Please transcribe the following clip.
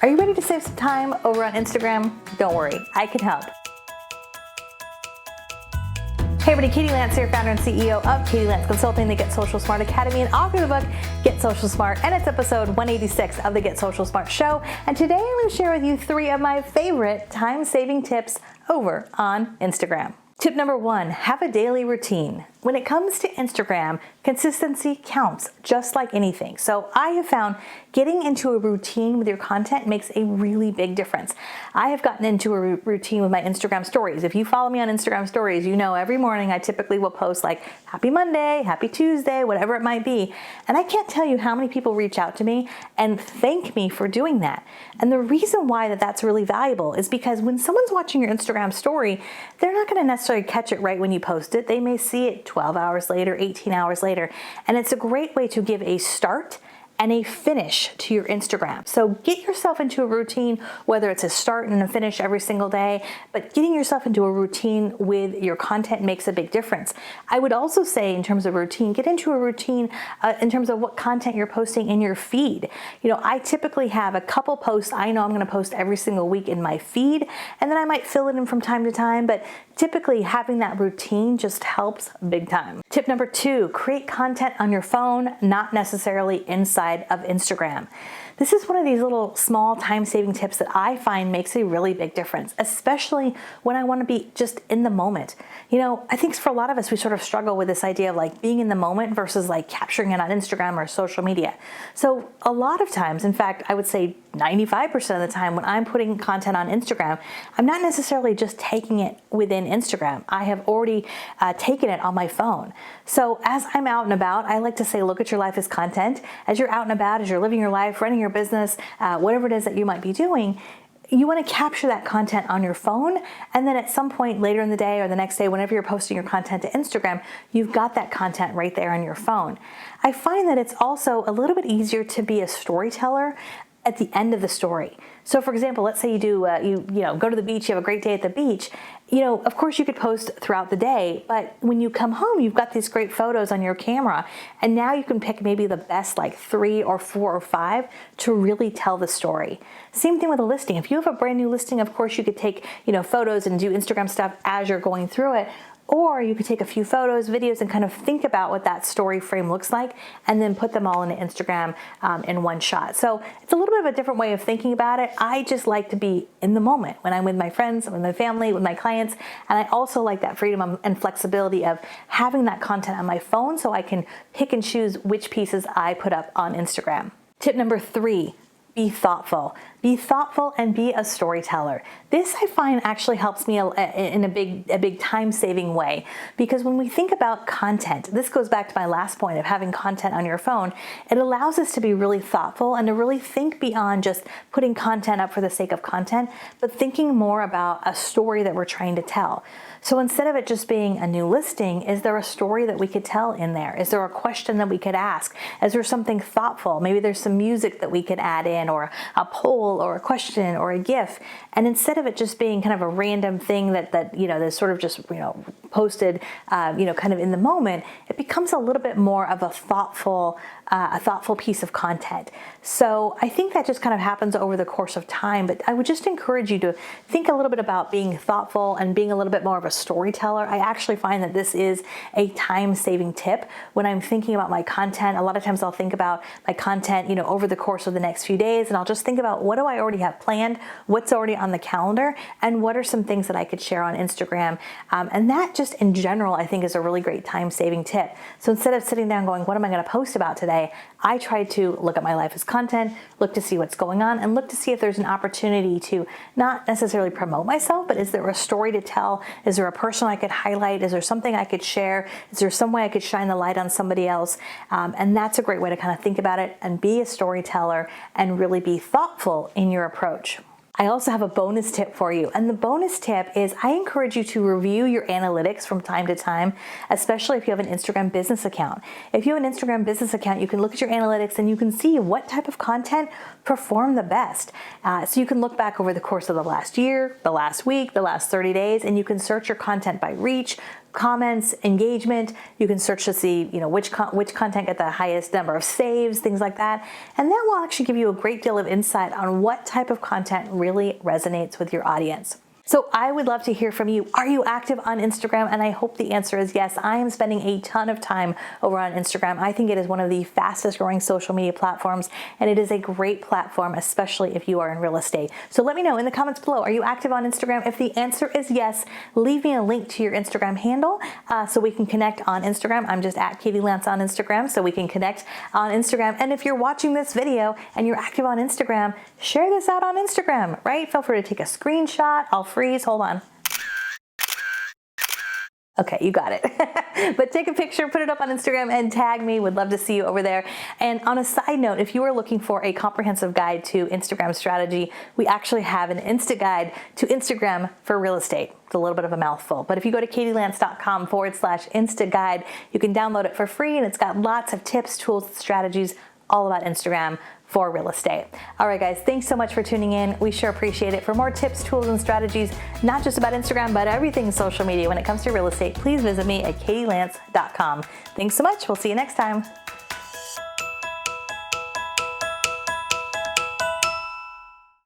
Are you ready to save some time over on Instagram? Don't worry, I can help. Hey everybody, Katie Lance here, founder and CEO of Katie Lance Consulting, the Get Social Smart Academy, and author of the book, Get Social Smart, and it's episode 186 of the Get Social Smart Show. And today I'm going to share with you 3 of my favorite time-saving tips over on Instagram. Tip number 1, have a daily routine. When it comes to Instagram, consistency counts just like anything. So I have found getting into a routine with your content makes a really big difference. I have gotten into a routine with my Instagram stories. If you follow me on Instagram stories, you know every morning I typically will post like happy Monday, happy Tuesday, whatever it might be. And I can't tell you how many people reach out to me and thank me for doing that. And the reason why that's really valuable is because when someone's watching your Instagram story, they're not going to necessarily catch it right when you post it. They may see it 12 hours later, 18 hours later. And it's a great way to give a start and a finish to your Instagram. So get yourself into a routine, whether it's a start and a finish every single day, but getting yourself into a routine with your content makes a big difference. I would also say in terms of routine, get into a routine in terms of what content you're posting in your feed. You know, I typically have a couple posts I know I'm gonna post every single week in my feed, and then I might fill it in from time to time, but typically having that routine just helps big time. Tip number 2, create content on your phone, not necessarily inside of Instagram. This is one of these little small time-saving tips that I find makes a really big difference, especially when I want to be just in the moment. You know, I think for a lot of us, we sort of struggle with this idea of like being in the moment versus like capturing it on Instagram or social media. So a lot of times, in fact, I would say 95% of the time when I'm putting content on Instagram, I'm not necessarily just taking it within Instagram. I have already taken it on my phone. So as I'm out and about, I like to say, look at your life as content. As you're out and about, as you're living your life, running your business, whatever it is that you might be doing, you want to capture that content on your phone, and then at some point later in the day or the next day, whenever you're posting your content to Instagram, you've got that content right there on your phone. I find that it's also a little bit easier to be a storyteller at the end of the story. So for example, let's say you do, you go to the beach, you have a great day at the beach. You know, of course you could post throughout the day, but when you come home, you've got these great photos on your camera, and now you can pick maybe the best like 3 or 4 or 5 to really tell the story. Same thing with a listing. If you have a brand new listing, of course you could take, photos and do Instagram stuff as you're going through it. Or you could take a few photos, videos, and kind of think about what that story frame looks like and then put them all into Instagram in one shot. So it's a little bit of a different way of thinking about it. I just like to be in the moment when I'm with my friends, with my family, with my clients. And I also like that freedom and flexibility of having that content on my phone so I can pick and choose which pieces I put up on Instagram. Tip number 3. Be thoughtful. Be thoughtful and be a storyteller. This I find actually helps me in a big time-saving way, because when we think about content, this goes back to my last point of having content on your phone. It allows us to be really thoughtful and to really think beyond just putting content up for the sake of content, but thinking more about a story that we're trying to tell. So instead of it just being a new listing, is there a story that we could tell in there? Is there a question that we could ask? Is there something thoughtful? Maybe there's some music that we could add in, or a poll, or a question, or a GIF. And instead of it just being kind of a random thing that's sort of just posted kind of in the moment, it becomes a little bit more of a thoughtful piece of content. So I think that just kind of happens over the course of time, but I would just encourage you to think a little bit about being thoughtful and being a little bit more of a storyteller. I actually find that this is a time-saving tip when I'm thinking about my content. A lot of times I'll think about my content, over the course of the next few days, and I'll just think about what do I already have planned, what's already on the calendar, and what are some things that I could share on Instagram. And that just in general, I think is a really great time-saving tip. So instead of sitting down going, what am I going to post about today? I try to look at my life as content, look to see what's going on, and look to see if there's an opportunity to not necessarily promote myself, but is there a story to tell? Is there a person I could highlight? Is there something I could share? Is there some way I could shine the light on somebody else? And that's a great way to kind of think about it and be a storyteller and really be thoughtful in your approach. I also have a bonus tip for you. And the bonus tip is I encourage you to review your analytics from time to time, especially if you have an Instagram business account. If you have an Instagram business account, you can look at your analytics and you can see what type of content performed the best. So you can look back over the course of the last year, the last week, the last 30 days, and you can search your content by reach, comments, engagement. You can search to see, which content get the highest number of saves, things like that. And that will actually give you a great deal of insight on what type of content really resonates with your audience. So I would love to hear from you. Are you active on Instagram? And I hope the answer is yes. I am spending a ton of time over on Instagram. I think it is one of the fastest growing social media platforms, and it is a great platform, especially if you are in real estate. So let me know in the comments below, are you active on Instagram? If the answer is yes, leave me a link to your Instagram handle so we can connect on Instagram. I'm just at Katie Lance on Instagram, so we can connect on Instagram. And if you're watching this video and you're active on Instagram, share this out on Instagram, right? Feel free to take a screenshot. I'll freeze, hold on. Okay, you got it. But take a picture, put it up on Instagram, and tag me. Would love to see you over there. And on a side note, if you are looking for a comprehensive guide to Instagram strategy, we actually have an Insta guide to Instagram for real estate. It's a little bit of a mouthful, but if you go to katielance.com/Insta guide, you can download it for free, and it's got lots of tips, tools, strategies all about Instagram for real estate. All right, guys, thanks so much for tuning in. We sure appreciate it. For more tips, tools, and strategies, not just about Instagram, but everything social media when it comes to real estate, please visit me at katielance.com. Thanks so much. We'll see you next time.